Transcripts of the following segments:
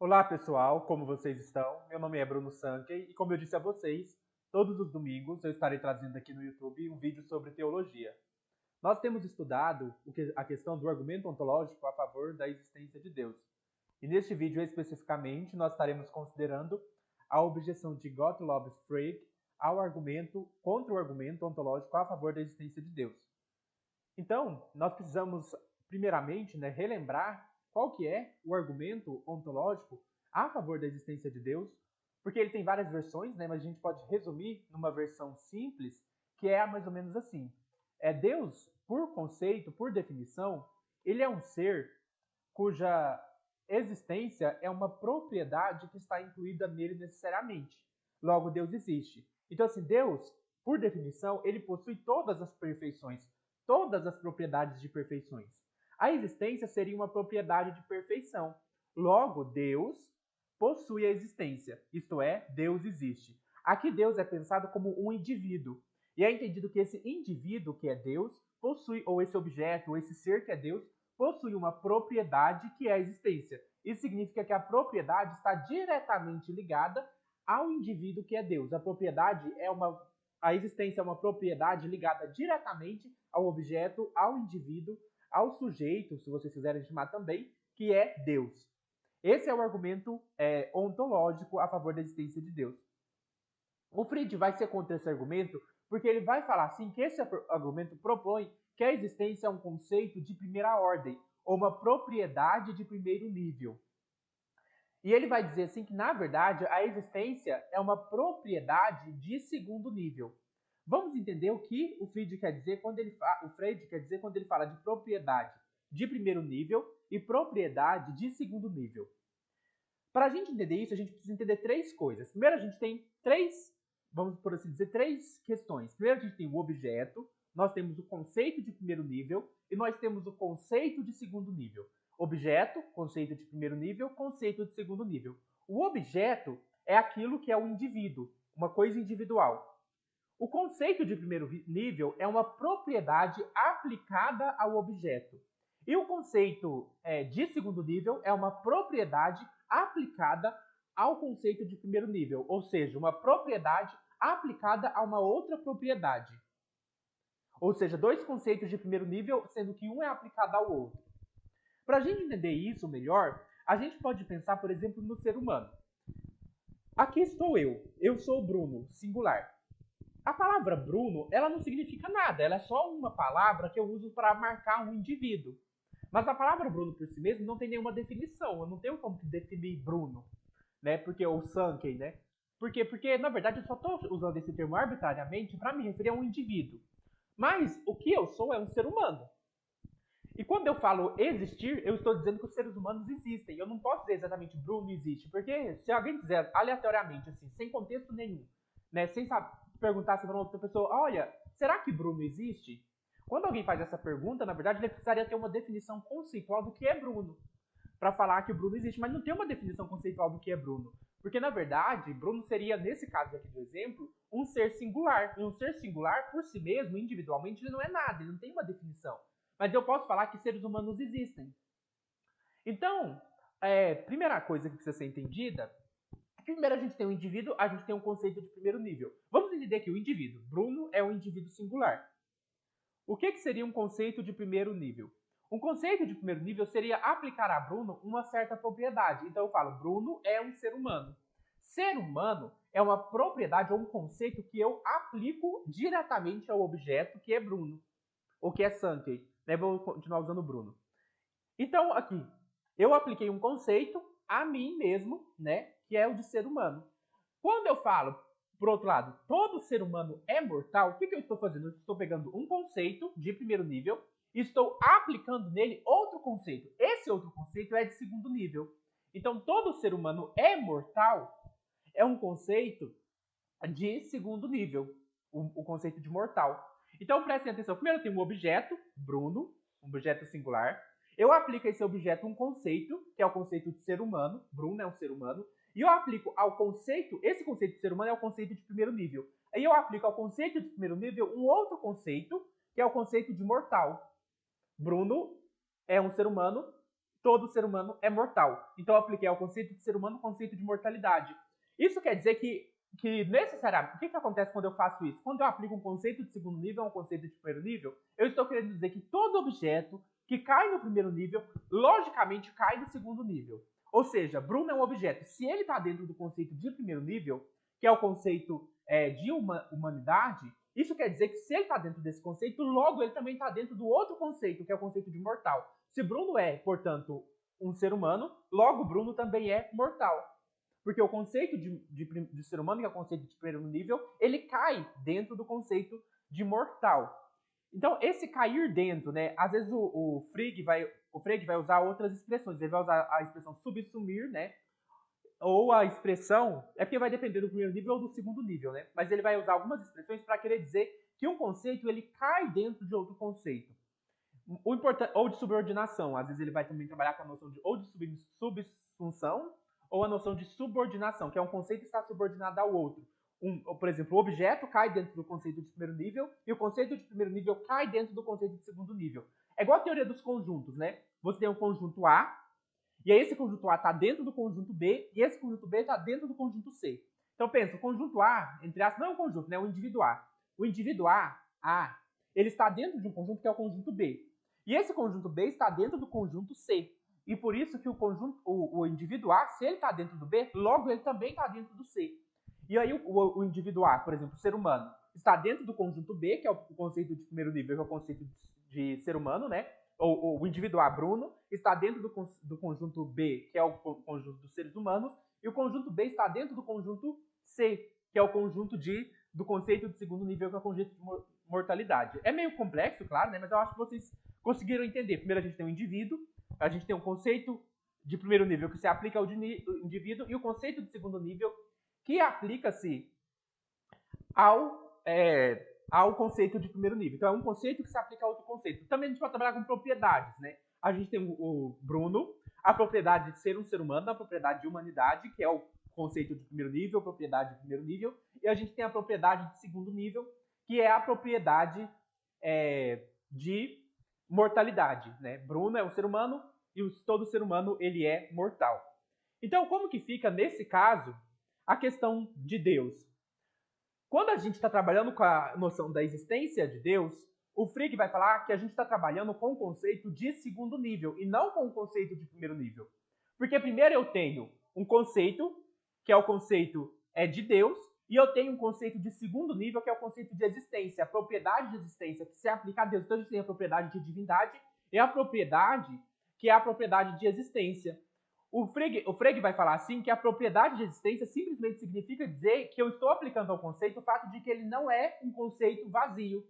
Olá pessoal, como vocês estão? Meu nome é Bruno Sankey e como eu disse a vocês, todos os domingos eu estarei trazendo aqui no YouTube um vídeo sobre teologia. Nós temos estudado a questão do argumento ontológico a favor da existência de Deus. E neste vídeo especificamente nós estaremos considerando a objeção de Gottlob Frege ao argumento contra o argumento ontológico a favor da existência de Deus. Então, nós precisamos, primeiramente, relembrar qual que é o argumento ontológico a favor da existência de Deus, porque ele tem várias versões, mas a gente pode resumir numa versão simples, que é mais ou menos assim. Deus, por conceito, por definição, ele é um ser cuja existência é uma propriedade que está incluída nele necessariamente. Logo, Deus existe. Então, assim, Deus, por definição, ele possui todas as perfeições, todas as propriedades de perfeições. A existência seria uma propriedade de perfeição. Logo, Deus possui a existência, isto é, Deus existe. Aqui Deus é pensado como um indivíduo. E é entendido que esse indivíduo que é Deus possui, ou esse objeto, ou esse ser que é Deus, possui uma propriedade que é a existência. Isso significa que a propriedade está diretamente ligada ao indivíduo que é Deus. A existência é uma propriedade ligada diretamente ao objeto, ao indivíduo, ao sujeito, se vocês quiserem chamar também, que é Deus. Esse é o argumento ontológico a favor da existência de Deus. O Frege vai ser contra esse argumento porque ele vai falar assim que esse argumento propõe que a existência é um conceito de primeira ordem, ou uma propriedade de primeiro nível. E ele vai dizer assim que, na verdade, a existência é uma propriedade de segundo nível. Vamos entender o que o Frege quer dizer quando ele fala de propriedade de primeiro nível e propriedade de segundo nível. Para a gente entender isso, a gente precisa entender três coisas. Primeiro, a gente tem vamos por assim dizer, três questões. Primeiro, a gente tem o objeto, nós temos o conceito de primeiro nível e nós temos o conceito de segundo nível. Objeto, conceito de primeiro nível, conceito de segundo nível. O objeto é aquilo que é o indivíduo, uma coisa individual. O conceito de primeiro nível é uma propriedade aplicada ao objeto. E o conceito de segundo nível é uma propriedade aplicada ao conceito de primeiro nível, ou seja, uma propriedade aplicada a uma outra propriedade. Ou seja, dois conceitos de primeiro nível, sendo que um é aplicado ao outro. Para a gente entender isso melhor, a gente pode pensar, por exemplo, no ser humano. Aqui estou eu sou o Bruno, singular. A palavra Bruno, ela não significa nada, ela é só uma palavra que eu uso para marcar um indivíduo. Mas a palavra Bruno por si mesmo não tem nenhuma definição, eu não tenho como definir Bruno, Porque o Sankey, Por quê? Porque, na verdade, eu só estou usando esse termo arbitrariamente para me referir a um indivíduo. Mas o que eu sou é um ser humano. E quando eu falo existir, eu estou dizendo que os seres humanos existem. Eu não posso dizer exatamente Bruno existe, porque se alguém dizer aleatoriamente, assim, sem contexto nenhum, sem perguntar se para uma outra pessoa, olha, será que Bruno existe? Quando alguém faz essa pergunta, na verdade, ele precisaria ter uma definição conceitual do que é Bruno, para falar que o Bruno existe, mas não tem uma definição conceitual do que é Bruno. Porque, na verdade, Bruno seria, nesse caso aqui do exemplo, um ser singular. E um ser singular, por si mesmo, individualmente, ele não é nada, ele não tem uma definição. Mas eu posso falar que seres humanos existem. Então, primeira coisa que precisa ser entendida, primeiro a gente tem o indivíduo, a gente tem um conceito de primeiro nível. Vamos entender que o indivíduo, Bruno, é um indivíduo singular. O que seria um conceito de primeiro nível? Um conceito de primeiro nível seria aplicar a Bruno uma certa propriedade. Então eu falo, Bruno é um ser humano. Ser humano é uma propriedade ou um conceito que eu aplico diretamente ao objeto que é Bruno, ou que é Sankey. Vou continuar usando Bruno. Então, aqui, eu apliquei um conceito a mim mesmo, que é o de ser humano. Quando eu falo, por outro lado, todo ser humano é mortal, o que eu estou fazendo? Eu estou pegando um conceito de primeiro nível e estou aplicando nele outro conceito. Esse outro conceito é de segundo nível. Então, todo ser humano é mortal é um conceito de segundo nível, o conceito de mortal. Então, prestem atenção. Primeiro eu tenho um objeto, Bruno, um objeto singular. Eu aplico a esse objeto um conceito, que é o conceito de ser humano. Bruno é um ser humano. E eu aplico ao conceito, esse conceito de ser humano é o conceito de primeiro nível. Aí eu aplico ao conceito de primeiro nível um outro conceito, que é o conceito de mortal. Bruno é um ser humano todo ser humano é mortal. Então eu apliquei ao conceito de ser humano o conceito de mortalidade. Isso quer dizer que necessariamente, o que acontece quando eu faço isso? Quando eu aplico um conceito de segundo nível a um conceito de primeiro nível, eu estou querendo dizer que todo objeto que cai no primeiro nível, logicamente cai no segundo nível. Ou seja, Bruno é um objeto. Se ele está dentro do conceito de primeiro nível, que é o conceito de humanidade, isso quer dizer que se ele está dentro desse conceito, logo ele também está dentro do outro conceito, que é o conceito de mortal. Se Bruno é, portanto, um ser humano, logo Bruno também é mortal. Porque o conceito de ser humano, que é o conceito de primeiro nível, ele cai dentro do conceito de mortal. Então, esse cair dentro, né? Às vezes o Frege vai usar outras expressões. Ele vai usar a expressão subsumir, né? Ou a expressão, é porque vai depender do primeiro nível ou do segundo nível, né? Mas ele vai usar algumas expressões para querer dizer que um conceito ele cai dentro de outro conceito. Ou de subordinação. Às vezes ele vai também trabalhar com a noção de ou de subsunção ou a noção de subordinação, que é um conceito que está subordinado ao outro. Por exemplo, o objeto cai dentro do conceito de primeiro nível e o conceito de primeiro nível cai dentro do conceito de segundo nível. É igual a teoria dos conjuntos, né? Você tem um conjunto A, e aí esse conjunto A está dentro do conjunto B, e esse conjunto B está dentro do conjunto C. Então pensa, o conjunto A, entre aspas, não é um conjunto, né? É um indivíduo A. O indivíduo A, ele está dentro de um conjunto que é o conjunto B. E esse conjunto B está dentro do conjunto C. E por isso que o indivíduo A, se ele está dentro do B, logo ele também está dentro do C. E aí o indivíduo A, por exemplo, o ser humano, está dentro do conjunto B, que é o conceito de primeiro nível, que é o conceito de ser humano, né? O indivíduo A, Bruno, está dentro do conjunto B, que é o conjunto dos seres humanos, e o conjunto B está dentro do conjunto C, que é o conjunto do conceito de segundo nível, que é o conceito de mortalidade. É meio complexo, claro, né? Mas eu acho que vocês conseguiram entender. Primeiro a gente tem um indivíduo, a gente tem um conceito de primeiro nível que se aplica ao indivíduo e o conceito de segundo nível que aplica-se ao conceito de primeiro nível. Então é um conceito que se aplica a outro conceito. Também a gente pode trabalhar com propriedades, né? A gente tem o Bruno, a propriedade de ser um ser humano, a propriedade de humanidade, que é o conceito de primeiro nível, propriedade de primeiro nível, e a gente tem a propriedade de segundo nível, que é a propriedade de mortalidade, né? Bruno é um ser humano e todo ser humano ele é mortal. Então, como que fica nesse caso a questão de Deus? Quando a gente está trabalhando com a noção da existência de Deus, o Frege vai falar que a gente está trabalhando com o conceito de segundo nível e não com o conceito de primeiro nível. Porque primeiro eu tenho um conceito, que é o conceito de Deus, e eu tenho um conceito de segundo nível, que é o conceito de existência, a propriedade de existência, que se aplica a Deus. Então a gente tem a propriedade de divindade e a propriedade, que é a propriedade de existência. O Frege vai falar assim que a propriedade de existência simplesmente significa dizer que eu estou aplicando ao conceito o fato de que ele não é um conceito vazio.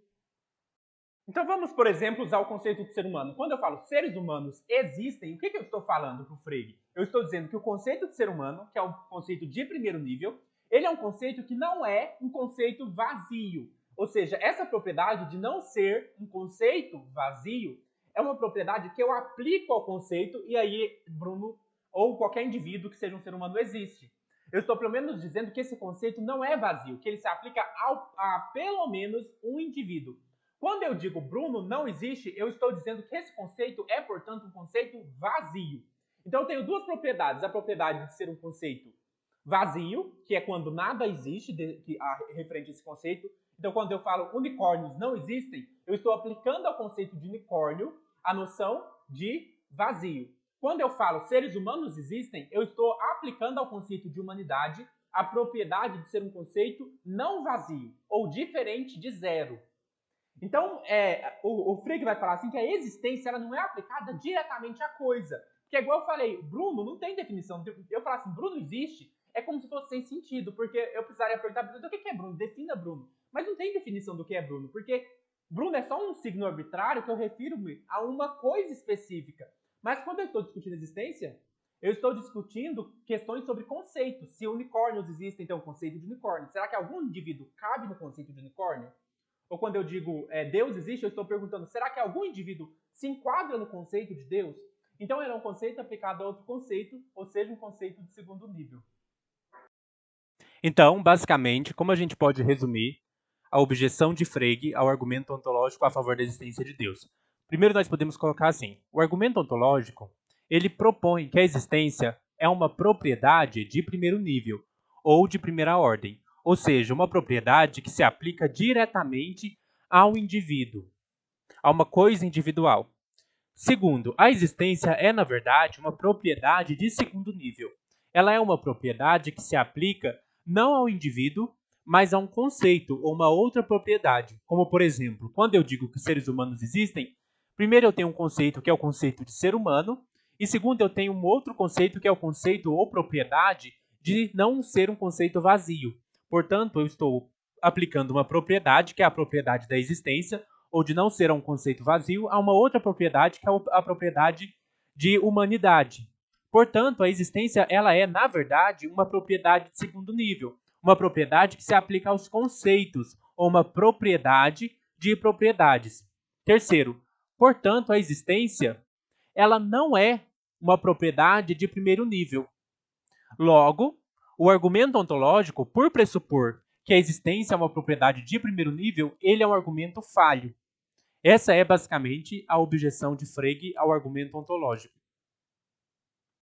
Então vamos, por exemplo, usar o conceito de ser humano. Quando eu falo seres humanos existem, o que eu estou falando para o Frege? Eu estou dizendo que o conceito de ser humano, que é um conceito de primeiro nível, ele é um conceito que não é um conceito vazio. Ou seja, essa propriedade de não ser um conceito vazio é uma propriedade que eu aplico ao conceito e aí, Bruno, ou qualquer indivíduo que seja um ser humano existe. Eu estou pelo menos dizendo que esse conceito não é vazio, que ele se aplica a pelo menos um indivíduo. Quando eu digo Bruno não existe, eu estou dizendo que esse conceito é, portanto, um conceito vazio. Então eu tenho duas propriedades. A propriedade de ser um conceito vazio, que é quando nada existe referente a esse conceito. Então quando eu falo unicórnios não existem, eu estou aplicando ao conceito de unicórnio a noção de vazio. Quando eu falo seres humanos existem, eu estou aplicando ao conceito de humanidade a propriedade de ser um conceito não vazio, ou diferente de zero. Então, o Frege vai falar assim que a existência ela não é aplicada diretamente à coisa. Porque é igual eu falei, Bruno não tem definição. Eu falar assim, Bruno existe, é como se fosse sem sentido, porque eu precisaria perguntar, o que é Bruno? Defina Bruno. Mas não tem definição do que é Bruno, porque Bruno é só um signo arbitrário que eu refiro-me a uma coisa específica. Mas quando eu estou discutindo existência, eu estou discutindo questões sobre conceitos. Se unicórnios existem, então o conceito de unicórnio. Será que algum indivíduo cabe no conceito de unicórnio? Ou quando eu digo Deus existe, eu estou perguntando, será que algum indivíduo se enquadra no conceito de Deus? Então ele é um conceito aplicado a outro conceito, ou seja, um conceito de segundo nível. Então, basicamente, como a gente pode resumir a objeção de Frege ao argumento ontológico a favor da existência de Deus? Primeiro, nós podemos colocar assim: o argumento ontológico ele propõe que a existência é uma propriedade de primeiro nível ou de primeira ordem, ou seja, uma propriedade que se aplica diretamente ao indivíduo, a uma coisa individual. Segundo, a existência é, na verdade, uma propriedade de segundo nível. Ela é uma propriedade que se aplica não ao indivíduo, mas a um conceito ou uma outra propriedade. Como, por exemplo, quando eu digo que seres humanos existem, primeiro eu tenho um conceito que é o conceito de ser humano, e segundo eu tenho um outro conceito que é o conceito ou propriedade de não ser um conceito vazio. Portanto, eu estou aplicando uma propriedade, que é a propriedade da existência, ou de não ser um conceito vazio, a uma outra propriedade, que é a propriedade de humanidade. Portanto, a existência ela é, na verdade, uma propriedade de segundo nível, uma propriedade que se aplica aos conceitos, ou uma propriedade de propriedades. Terceiro, portanto, a existência ela não é uma propriedade de primeiro nível. Logo, o argumento ontológico, por pressupor que a existência é uma propriedade de primeiro nível, ele é um argumento falho. Essa é basicamente a objeção de Frege ao argumento ontológico.